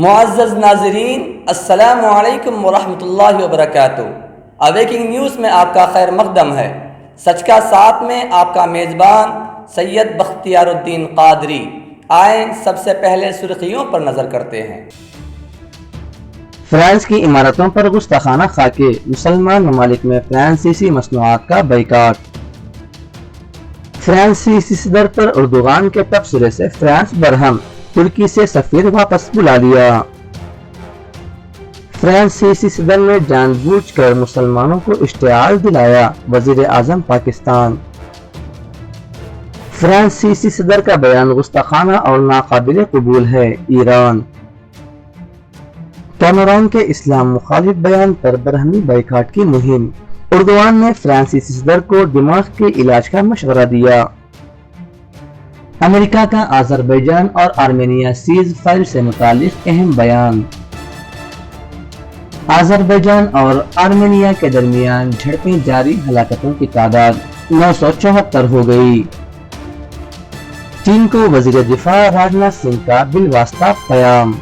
معزز ناظرین، السلام علیکم ورحمۃ اللہ وبرکاتہ۔ اویکنگ نیوز میں آپ کا خیر مقدم ہے۔ سچ کا ساتھ میں آپ کا میزبان سید بختیار الدین قادری۔ آئیں سب سے پہلے سرخیوں پر نظر کرتے ہیں۔ فرانس کی عمارتوں پر گستاخانہ خاکے، مسلمان ممالک میں فرانسیسی مصنوعات کا بائیکاٹ۔ فرانسیسی صدر پر اردوغان کے تبصرے سے فرانس برہم، ترکی سے سفیر واپس بلا لیا۔ فرانسیسی صدر نے جان بوجھ کر مسلمانوں کو اشتعال دلایا، وزیر اعظم پاکستان۔ فرانسیسی صدر کا بیان گستاخانہ اور ناقابل قبول ہے، ایران۔ کیمرون کے اسلام مخالف بیان پر برہمی بائیکاٹ کی مہم، اردوغان نے فرانسیسی صدر کو دماغ کے علاج کا مشورہ دیا۔ امریکہ کا آذربائیجان اور آرمینیا سیز فائر سے متعلق اہم بیان۔ آذربائیجان اور آرمینیا کے درمیان جھڑپیں جاری، ہلاکتوں کی تعداد 974 ہو گئی۔ چین کو وزیر دفاع راجناتھ سنگھ کا بالواسطہ پیام۔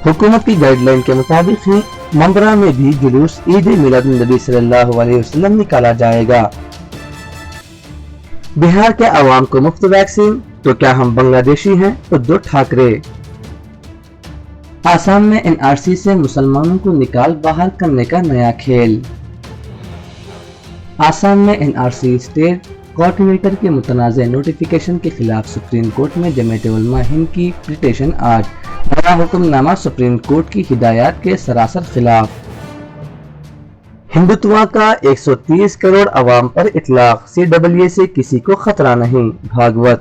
حکومت کی گائیڈ لائن کے مطابق ہی ممبرا میں بھی جلوس عید میلاد النبی صلی اللہ علیہ وسلم نکالا جائے گا۔ بہار کے عوام کو مفت ویکسین، تو کیا ہم بنگلہ دیشی ہیں؟ ادھو ٹھاکرے۔ آسام میں این آر سی سے مسلمانوں کو نکال باہر کرنے کا نیا کھیل۔ آسام میں N R C state coordinator کے متنازع نوٹیفیکیشن کے خلاف سپریم کورٹ میں جمعیت علماء ہند کی پٹیشن آج، نیا حکم نامہ سپریم کورٹ کی ہدایات کے سراسر خلاف۔ ہندوتوا کا 130 کروڑ عوام پر اطلاق، سی ڈبلیو اے سے کسی کو خطرہ نہیں، بھاگوت۔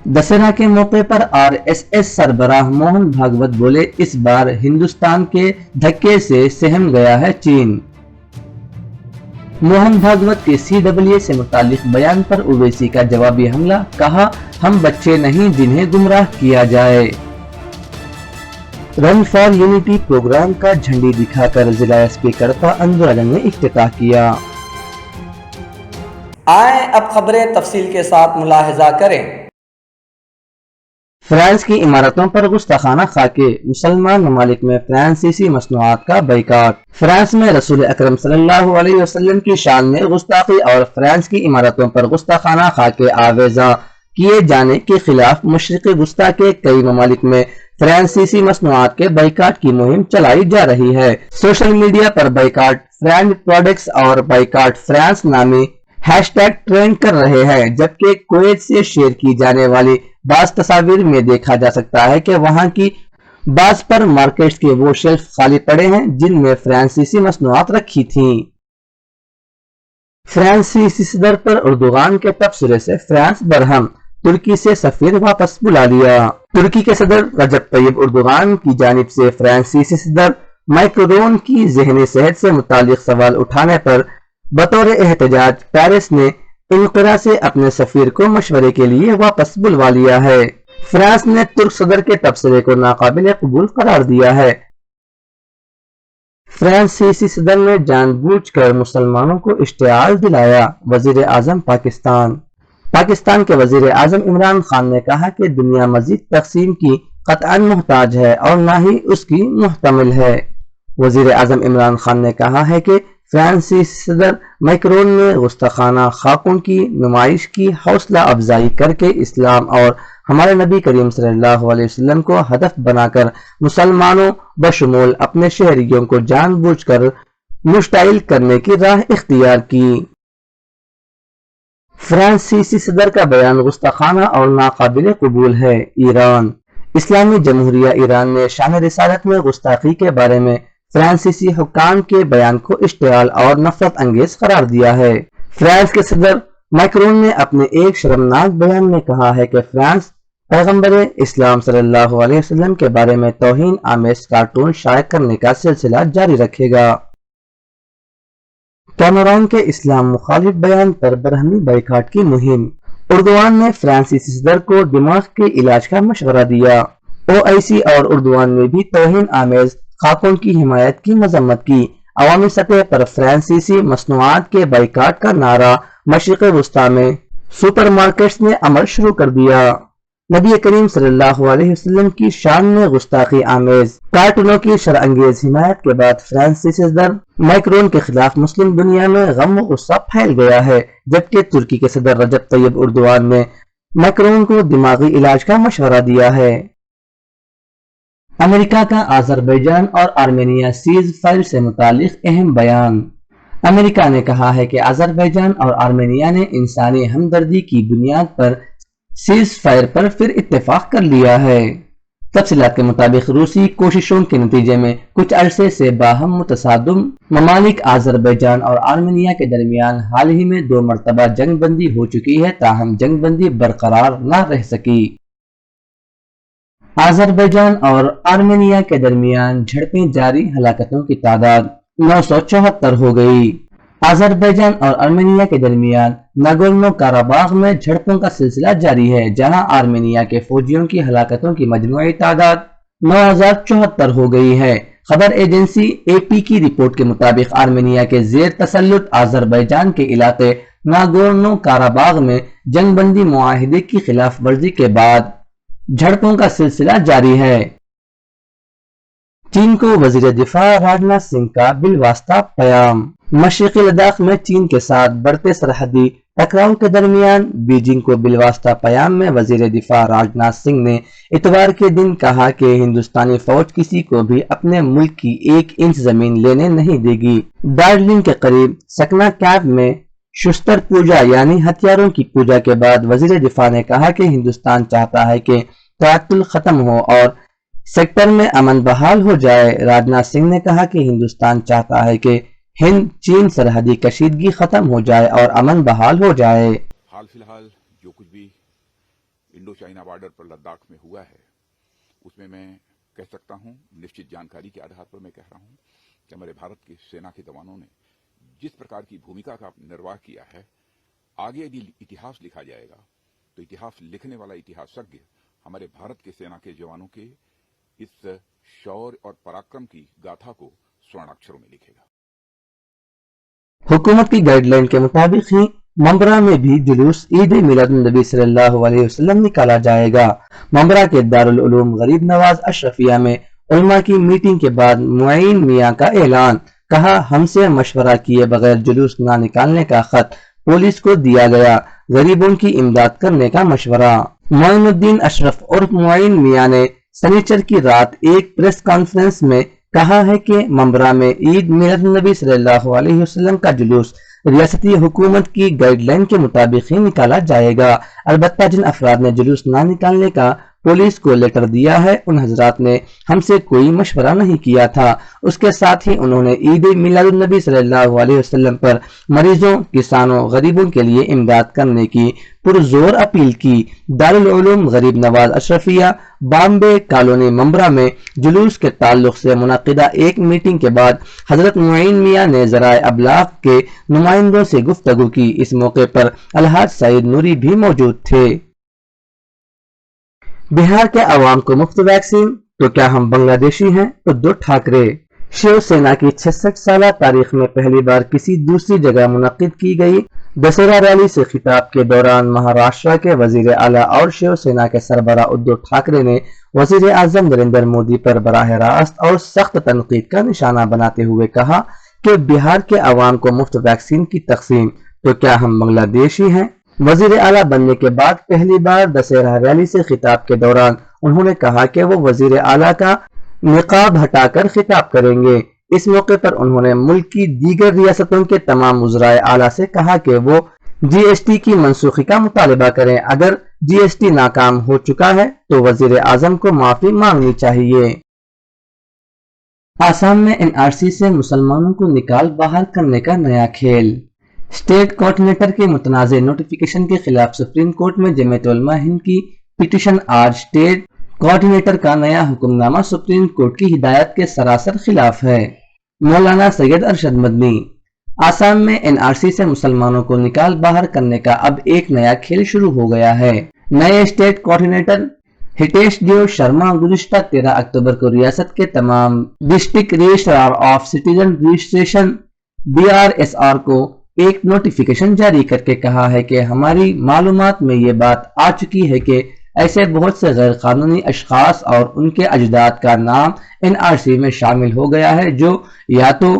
دسہرہ کے موقع پر آر ایس ایس سربراہ موہن بھاگوت بولے، اس بار ہندوستان کے دھکے سے سہم گیا ہے چین۔ موہن بھاگوت کے سی ڈبلیو اے سے متعلق بیان پر اویسی کا جوابی حملہ، کہا ہم بچے نہیں جنہیں گمراہ کیا جائے۔ رن فار یونٹی پروگرام کا جھنڈی دکھا کر ضلع ایس پی کڑپا انجو راجن نے افتتاح کیا۔ آئیں اب خبریں تفصیل کے ساتھ ملاحظہ کریں۔ فرانس کی عمارتوں پر گستاخانہ خاکے، مسلمان ممالک میں فرانسیسی مصنوعات کا بائیکاٹ۔ فرانس میں رسول اکرم صلی اللہ علیہ وسلم کی شان میں گستاخی اور فرانس کی عمارتوں پر گستاخانہ خاکے آویزاں کیے جانے کے خلاف مشرقی وسطی کے کئی ممالک میں فرانسیسی مصنوعات کے بائیکاٹ کی مہم چلائی جا رہی ہے۔ سوشل میڈیا پر بائیکاٹ فرانس پروڈکٹس اور بائیکاٹ فرانس نامی ہیش ٹیگ ٹرینڈ کر رہے ہیں، جبکہ کویت سے شیئر کی جانے والی بعض تصاویر میں دیکھا جا سکتا ہے کہ وہاں کی بعض پر مارکیٹس کے وہ شیلف خالی پڑے ہیں جن میں فرانسیسی مصنوعات رکھی تھیں۔ فرانسیسی صدر پر اردوغان کے تبصرے سے فرانس برہم، ترکی سے سفیر واپس بلا لیا۔ ترکی کے صدر رجب طیب اردوغان کی جانب سے فرانسیسی صدر مائکرون کی ذہنی صحت سے متعلق سوال اٹھانے پر بطور احتجاج پیرس نے انقرہ سے اپنے سفیر کو مشورے کے لیے واپس بلوا لیا ہے۔ فرانس نے ترک صدر کے تبصرے کو ناقابل قبول قرار دیا ہے۔ فرانسیسی صدر نے جان بوجھ کر مسلمانوں کو اشتعال دلایا، وزیر اعظم پاکستان۔ پاکستان کے وزیر اعظم عمران خان نے کہا کہ دنیا مزید تقسیم کی قطعاً محتاج ہے اور نہ ہی اس کی محتمل ہے۔ وزیر اعظم عمران خان نے کہا ہے کہ فرانسیسی صدر مائکرون نے گستاخانہ خاکوں کی نمائش کی حوصلہ افزائی کر کے اسلام اور ہمارے نبی کریم صلی اللہ علیہ وسلم کو ہدف بنا کر مسلمانوں بشمول اپنے شہریوں کو جان بوجھ کر مشتعل کرنے کی راہ اختیار کی۔ فرانسیسی صدر کا بیان گستاخانہ اور ناقابل قبول ہے، ایران۔ اسلامی جمہوریہ ایران نے شان رسالت میں گستاخی کے بارے میں فرانسیسی حکام کے بیان کو اشتعال اور نفرت انگیز قرار دیا ہے۔ فرانس کے صدر مائکرون نے اپنے ایک شرمناک بیان میں کہا ہے کہ فرانس پیغمبر اسلام صلی اللہ علیہ وسلم کے بارے میں توہین آمیز کارٹون شائع کرنے کا سلسلہ جاری رکھے گا۔ کیمرون کے اسلام مخالف بیان پر برہمی بائیکاٹ کی مہم، اردوغان نے فرانسیسی صدر کو دماغ کے علاج کا مشورہ دیا۔ او آئی سی اور اردوغان نے بھی توہین آمیز خاکوں کی حمایت کی مذمت کی۔ عوامی سطح پر فرانسیسی مصنوعات کے بائیکاٹ کا نعرہ مشرق وسطی میں سپر مارکیٹس نے عمل شروع کر دیا۔ نبی کریم صلی اللہ علیہ وسلم کی شان میں گستاخی آمیز کارٹونوں کی شرع انگیز حمایت کے بعد فرانسیسی صدر میکرون کے خلاف مسلم دنیا میں غم و غصہ پھیل گیا ہے، جبکہ ترکی کے صدر رجب طیب اردوان نے میکرون کو دماغی علاج کا مشورہ دیا ہے۔ امریکہ کا آذربائیجان اور آرمینیا سیز فائر سے متعلق اہم بیان۔ امریکہ نے کہا ہے کہ آذربائیجان اور آرمینیا نے انسانی ہمدردی کی بنیاد پر سیز فائر پر پھر اتفاق کر لیا ہے۔ تفصیلات کے مطابق روسی کوششوں کے نتیجے میں کچھ عرصے سے باہم متصادم ممالک آذربائیجان اور آرمینیا کے درمیان حال ہی میں 2 مرتبہ جنگ بندی ہو چکی ہے، تاہم جنگ بندی برقرار نہ رہ سکی۔ آذربائیجان اور آرمینیا کے درمیان جھڑپیں جاری، ہلاکتوں کی تعداد 974 ہو گئی۔ آذربائیجان اور آرمینیا کے درمیان ناگورنو کاراباغ میں جھڑپوں کا سلسلہ جاری ہے، جہاں آرمینیا کے فوجیوں کی ہلاکتوں کی مجموعی تعداد 9074 ہو گئی ہے۔ خبر ایجنسی اے پی کی رپورٹ کے مطابق آرمینیا کے زیر تسلط آذربائیجان کے علاقے ناگورنو کاراباغ میں جنگ بندی معاہدے کی خلاف ورزی کے بعد جھڑپوں کا سلسلہ جاری ہے۔ چین کو وزیر دفاع راجناتھ سنگھ کا بالواسطہ پیام۔ مشرقی لداخ میں چین کے ساتھ بڑھتے سرحدی ٹکراؤ کے درمیان بیجنگ کو بالواسطہ پیام میں وزیر دفاع راجناتھ سنگھ نے اتوار کے دن کہا کہ ہندوستانی فوج کسی کو بھی اپنے ملک کی 1 انچ زمین لینے نہیں دے گی۔ دارجلنگ کے قریب سکنا کیمپ میں شستر پوجا یعنی ہتھیاروں کی پوجا کے بعد وزیر دفاع نے کہا کہ ہندوستان چاہتا ہے کہ تعطل ختم ہو اور سیکٹر میں امن بحال ہو جائے۔ راجناتھ سنگھ نے کہا کہ ہندوستان چاہتا ہے کہ ہند چین سرحدی کشیدگی ختم ہو جائے اور امن بحال ہو جائے۔ حال فی الحال جو کچھ بھی انڈو چائنا بارڈر پر لداخ میں ہوا ہے، اس میں کہہ سکتا ہوں، نشچت جانکاری کے آدھار پر میں کہہ رہا ہوں کہ ہمارے بھارت کی سینا کے جوانوں نے جس پرکار کی بھومکا کا نرواہ کیا ہے، آگے یدی اتہاس لکھا جائے گا تو اتہاس لکھنے والا اتہاسজ্ঞ ہمارے بھارت کے سینا کے جوانوں کے اس شور اور پراکرم کی گاتھا کو سورن اکشروں میں لکھے گا۔ حکومت کی گائیڈ لائن کے مطابق ہی ممبرا میں بھی جلوس عید میلاد النبی صلی اللہ علیہ وسلم نکالا جائے گا۔ ممبرا کے دارالعلوم غریب نواز اشرفیہ میں علماء کی میٹنگ کے بعد معین میاں کا اعلان، کہا ہم سے مشورہ کیے بغیر جلوس نہ نکالنے کا خط پولیس کو دیا گیا، غریبوں کی امداد کرنے کا مشورہ۔ معین الدین اشرف عرف معین میاں نے سنیچر کی رات ایک پریس کانفرنس میں کہا ہے کہ ممبرا میں عید میلاد النبی صلی اللہ علیہ وسلم کا جلوس ریاستی حکومت کی گائیڈ لائن کے مطابق ہی نکالا جائے گا، البتہ جن افراد نے جلوس نہ نکالنے کا پولیس کو لیٹر دیا ہے ان حضرات نے ہم سے کوئی مشورہ نہیں کیا تھا۔ اس کے ساتھ ہی انہوں نے عید میلاد النبی صلی اللہ علیہ وسلم پر مریضوں، کسانوں، غریبوں کے لیے امداد کرنے کی پرزور اپیل کی۔ دارالعلوم غریب نواز اشرفیہ بامبے کالونی ممبرا میں جلوس کے تعلق سے منعقدہ ایک میٹنگ کے بعد حضرت معین میاں نے ذرائع ابلاغ کے نمائندوں سے گفتگو کی۔ اس موقع پر الحاج سعید نوری بھی موجود تھے۔ بہار کے عوام کو مفت ویکسین تو کیا ہم بنگلہ دیشی ہیں؟ ادھو ٹھاکرے۔ شیو سینا کی 66 سالہ تاریخ میں پہلی بار کسی دوسری جگہ منعقد کی گئی دسہرہ ریلی سے خطاب کے دوران مہاراشٹر کے وزیر اعلیٰ اور شیو سینا کے سربراہ ادھو ٹھاکرے نے وزیر اعظم نریندر مودی پر براہ راست اور سخت تنقید کا نشانہ بناتے ہوئے کہا کہ بہار کے عوام کو مفت ویکسین کی تقسیم تو کیا ہم بنگلہ دیشی ہیں؟ وزیر اعلیٰ بننے کے بعد پہلی بار دسہرہ ریلی سے خطاب کے دوران انہوں نے کہا کہ وہ وزیر اعلیٰ کا نقاب ہٹا کر خطاب کریں گے۔ اس موقع پر انہوں نے ملک کی دیگر ریاستوں کے تمام وزرائے اعلیٰ سے کہا کہ وہ جی ایس ٹی کی منسوخی کا مطالبہ کریں، اگر جی ایس ٹی ناکام ہو چکا ہے تو وزیر اعظم کو معافی مانگنی چاہیے۔ آسام میں این آر سی سے مسلمانوں کو نکال باہر کرنے کا نیا کھیل۔ اسٹیٹ کوآرڈینیٹر کے متنازع نوٹیفیکیشن کے خلاف سپریم کورٹ میں جمعیت علماء ہند کی پٹیشن۔ آج اسٹیٹ کوآرڈینیٹر کا نیا حکم نامہ سپریم کورٹ کی ہدایت کے سراسر خلاف ہے۔ مولانا سید ارشد مدنی۔ آسام میں این آر سی سے مسلمانوں کو نکال باہر کرنے کا اب ایک نیا کھیل شروع ہو گیا ہے۔ نئے اسٹیٹ کوآرڈینیٹر ہتیش دیو شرما گزشتہ 13 اکتوبر کو ریاست کے تمام district registrar of citizen registration DRSR کو ایک نوٹیفیکیشن جاری کر کے کہا ہے کہ ہماری معلومات میں یہ بات آ چکی ہے کہ ایسے بہت سے غیر قانونی اشخاص اور ان کے اجداد کا نام NRC میں شامل ہو گیا ہے جو یا تو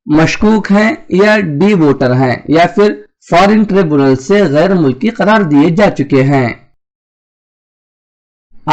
مشکوک ہیں یا ڈی ووٹر ہیں یا پھر فارن ٹریبونل سے غیر ملکی قرار دیے جا چکے ہیں۔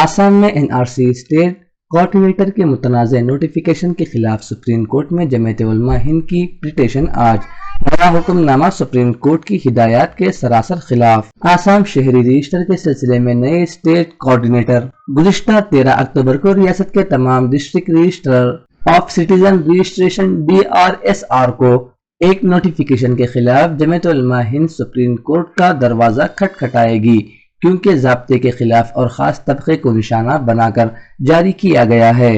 آسام میں NRC اسٹیٹ کوآرڈینیٹر کے متنازع نوٹیفیکیشن کے خلاف سپریم کورٹ میں جمعیت علماء ہند کی پٹیشن آج۔ نیا حکم نامہ سپریم کورٹ کی ہدایات کے سراسر خلاف۔ آسام شہری رجسٹر کے سلسلے میں نئے اسٹیٹ کوآرڈینیٹر گزشتہ 13 اکتوبر کو ریاست کے تمام district register of citizen registration DRSR کو ایک نوٹیفیکیشن کے خلاف جمعیت علماء ہند سپریم کورٹ کا دروازہ کھٹکھٹائے گی، کیونکہ ضابطے کے خلاف اور خاص طبقے کو نشانہ بنا کر جاری کیا گیا ہے۔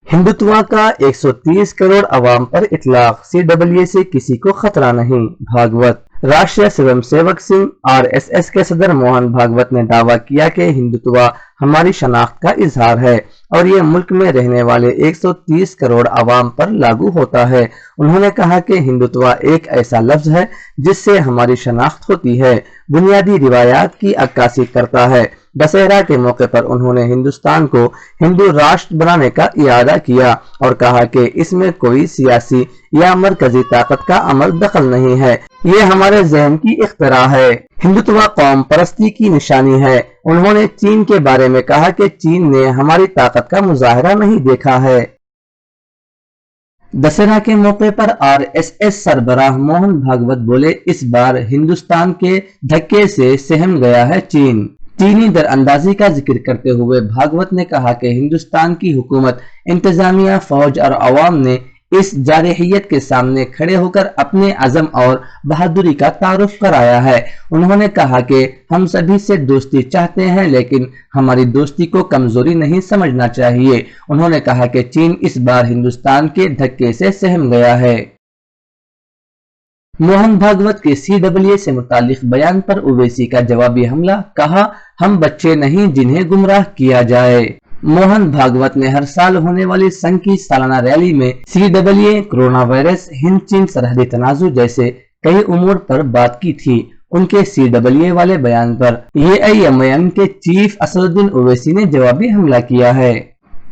ہندوتوا کا 130 کروڑ عوام پر اطلاق، CAA سے کسی کو خطرہ نہیں، Bhagwat. Rashtriya swim civic Singh RSS کے صدر موہن بھاگوت نے دعویٰ کیا کہ ہندوتوا ہماری شناخت کا اظہار ہے اور یہ ملک میں رہنے والے 130 کروڑ عوام پر لاگو ہوتا ہے۔ انہوں نے کہا کہ ہندوتوا ایک ایسا لفظ ہے جس سے ہماری شناخت ہوتی ہے، بنیادی روایات کی عکاسی کرتا ہے۔ دسہرہ کے موقع پر انہوں نے ہندوستان کو ہندو راشٹر بنانے کا اعادہ کیا اور کہا کہ اس میں کوئی سیاسی یا مرکزی طاقت کا عمل دخل نہیں ہے، یہ ہمارے ذہن کی اختراع ہے۔ ہندوتوا قوم پرستی کی نشانی ہے۔ انہوں نے چین کے بارے میں کہا کہ چین نے ہماری طاقت کا مظاہرہ نہیں دیکھا ہے۔ دسہرہ کے موقع پر RSS سربراہ موہن بھاگوت بولے، اس بار ہندوستان کے دھکے سے سہم گیا ہے چین۔ چینی در اندازی کا ذکر کرتے ہوئے بھاگوت نے کہا کہ ہندوستان کی حکومت، انتظامیہ، فوج اور عوام نے اس جارحیت کے سامنے کھڑے ہو کر اپنے عزم اور بہادری کا تعارف کرایا ہے۔ انہوں نے کہا کہ ہم سبھی سے دوستی چاہتے ہیں لیکن ہماری دوستی کو کمزوری نہیں سمجھنا چاہیے۔ انہوں نے کہا کہ چین اس بار ہندوستان کے دھکے سے سہم گیا ہے۔ موہن بھاگوت کے CAA سے متعلق بیان پر اویسی کا جوابی حملہ، کہا ہم بچے نہیں جنہیں گمراہ کیا جائے۔ موہن بھاگوت نے ہر سال ہونے والی سنگھ کی سالانہ ریلی میں CAA، کرونا وائرس، ہند چین سرحدی تنازع جیسے کئی امور پر بات کی تھی۔ ان کے CAA والے بیان پر AIMIM کے چیف اسد الدین اویسی نے جوابی حملہ کیا ہے۔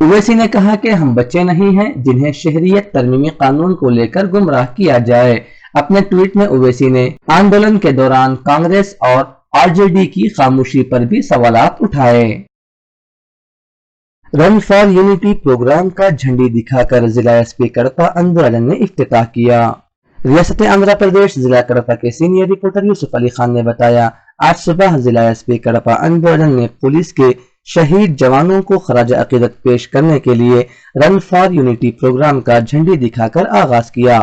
اویسی نے کہا کہ ہم بچے نہیں ہیں جنہیں شہریت ترمیمی قانون کو لے کر گمراہ کیا جائے۔ اپنے ٹویٹ میں اویسی نے آندولن کے دوران کانگریس اور RJD کی خاموشی پر بھی سوالات اٹھائے۔ رن فار یونٹی پروگرام کا جھنڈی دکھا کر ضلع SP کڑپا اندورجن نے افتتاح کیا۔ ریاست آندھرا پردیش ضلع کڑپا کے سینئر رپورٹر یوسف علی خان نے بتایا، آج صبح ضلع SP کڑپا اندورجن نے پولیس کے شہید جوانوں کو خراج عقیدت پیش کرنے کے لیے رن فار یونٹی پروگرام کا جھنڈی دکھا کر آغاز کیا۔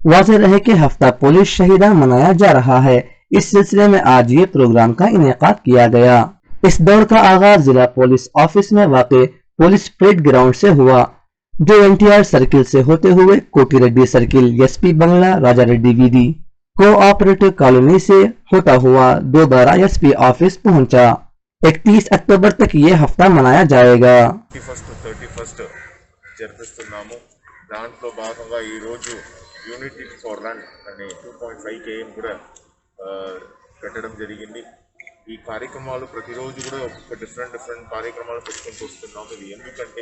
واضح رہے کہ ہفتہ پولیس شہیدان منایا جا رہا ہے، اس سلسلے میں آج یہ پروگرام کا انعقاد کیا گیا۔ اس دوڑ کا آغاز ضلع پولیس آفس میں واقع پولیس پریڈ گراؤنڈ سے ہوا، جو NTR سرکل سے ہوتے ہوئے کوٹی ریڈی سرکل، SP بنگلہ، راجا ریڈی ویدی، کوآپریٹو کالونی سے ہوتا ہوا دوبارہ SP آفس پہنچا۔ 31 اکتوبر تک یہ ہفتہ منایا جائے گا۔ 31 జరిపిస్తున్నాము। దాంట్లో భాగంగా ఈ రోజు యూనిటీ ఫర్ రన్ అనే 2.5 km కూడా పెట్టడం జరిగింది। ఈ కార్యక్రమాలు ప్రతిరోజు కూడా ఒక డిఫరెంట్ కార్యక్రమాలు పెట్టుకుంటూ వస్తున్నాము। ఇది ఎందుకంటే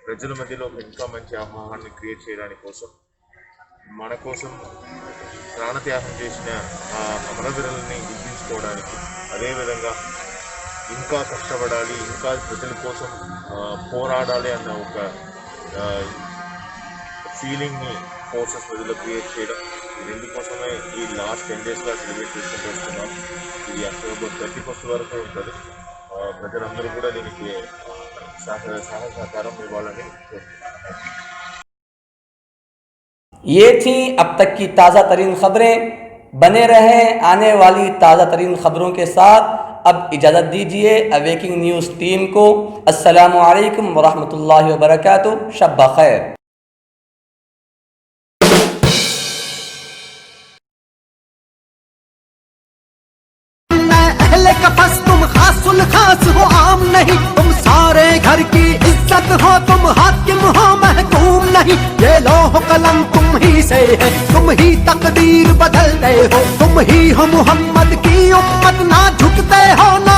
ప్రజల మధ్యలో ఇంకా మంచి అవగాహనని క్రియేట్ చేయడానికి కోసం, మన కోసం ప్రాణత్యాగం చేసిన అమరవీరులని గుర్తించుకోవడానికి, అదేవిధంగా ఇంకా కష్టపడాలి, ఇంకా ప్రజల కోసం పోరాడాలి అన్న ఒక ఫీలింగ్ని ఫోర్సెస్ ప్రజలు క్రియేట్ చేయడం, ఈ రెండు కోసమే ఈ లాస్ట్ 10 daysగా సెలబ్రేట్ చేసుకుంటూ వస్తున్నాం। ఇది అక్టోబర్ 31 వరకు ఉంటుంది। ప్రజలందరూ కూడా దీనికి సహకారం ఇవ్వాలని కోరుతున్నాను। یہ تھیں اب تک کی تازہ ترین خبریں۔ بنے رہیں آنے والی تازہ ترین خبروں کے ساتھ۔ اب اجازت دیجیے اویکنگ نیوز ٹیم کو۔ السلام علیکم ورحمۃ اللہ وبرکاتہ۔ شب بخیر۔ تم خاص الخاص ہو، عام نہیں، تم سارے گھر کی عزت ہو، تم حاکم ہو، محکوم نہیں، یہ لوح قلم تم ہی سے ہے، تم ہی تقدیر بدلتے ہو، تم ہی ہو محمد کی امت، نہ جھکتے ہو نہ